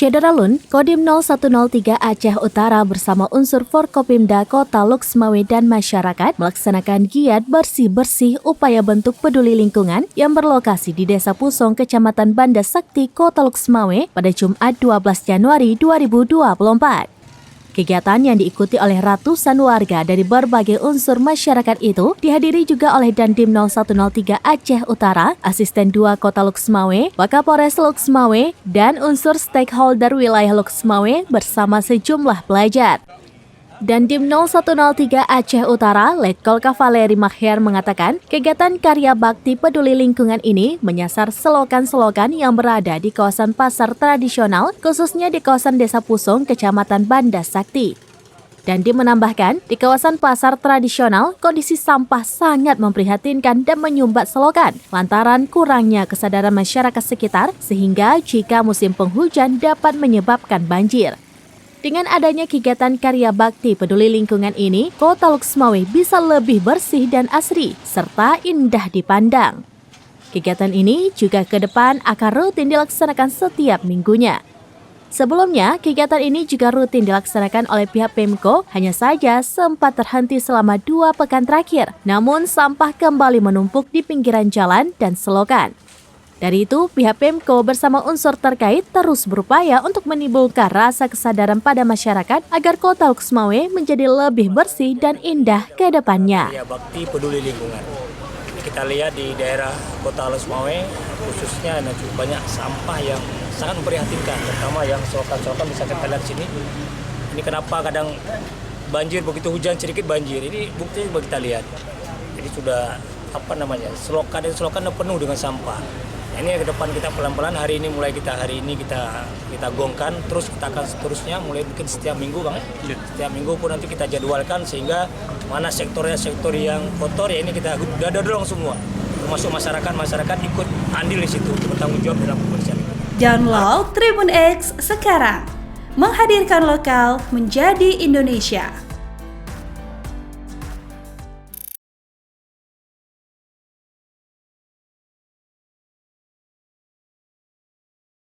Syedaralun, Kodim 0103 Aceh Utara bersama unsur Forkopimda Kota Luxmawe dan masyarakat melaksanakan giat bersih-bersih upaya bentuk peduli lingkungan yang berlokasi di Desa Pusong, Kecamatan Banda Sakti, Kota Luxmawe pada Jumat 12 Januari 2024. Kegiatan yang diikuti oleh ratusan warga dari berbagai unsur masyarakat itu dihadiri juga oleh Dandim 0103 Aceh Utara, Asisten 2 Kota Luxmawe, Wakapolres Luxmawe, dan unsur stakeholder wilayah Luxmawe bersama sejumlah pelajar. Dandim 0103 Aceh Utara, Letkol Kavaleri Maher mengatakan, kegiatan karya bakti peduli lingkungan ini menyasar selokan-selokan yang berada di kawasan pasar tradisional, khususnya di kawasan Desa Pusong, Kecamatan Banda Sakti. Dandim menambahkan, di kawasan pasar tradisional, kondisi sampah sangat memprihatinkan dan menyumbat selokan, lantaran kurangnya kesadaran masyarakat sekitar, sehingga jika musim penghujan dapat menyebabkan banjir. Dengan adanya kegiatan karya bakti peduli lingkungan ini, Kota Luxmawe bisa lebih bersih dan asri, serta indah dipandang. Kegiatan ini juga ke depan akan rutin dilaksanakan setiap minggunya. Sebelumnya, kegiatan ini juga rutin dilaksanakan oleh pihak Pemko, hanya saja sempat terhenti selama 2 pekan terakhir, namun sampah kembali menumpuk di pinggiran jalan dan selokan. Dari itu, pihak Pemko bersama unsur terkait terus berupaya untuk menimbulkan rasa kesadaran pada masyarakat agar Kota Luxmawe menjadi lebih bersih dan indah ke depannya. Ya, bakti peduli lingkungan. Kita lihat di daerah Kota Luxmawe, khususnya ada cukup banyak sampah yang sangat memprihatinkan, terutama yang selokan-selokan bisa kita lihat sini. Ini kenapa kadang banjir, begitu hujan sedikit banjir. Ini buktinya kita lihat. Jadi sudah selokan penuh dengan sampah. Ini ke depan kita pelan-pelan hari ini kita gongkan, terus kita akan seterusnya mulai mungkin setiap minggu Bang. Setiap minggu pun nanti kita jadwalkan sehingga mana sektor yang kotor ya ini kita dorong semua. Termasuk masyarakat ikut andil di situ, bertanggung jawab dalam pembersihan. Download Tribun X sekarang. Menghadirkan lokal menjadi Indonesia.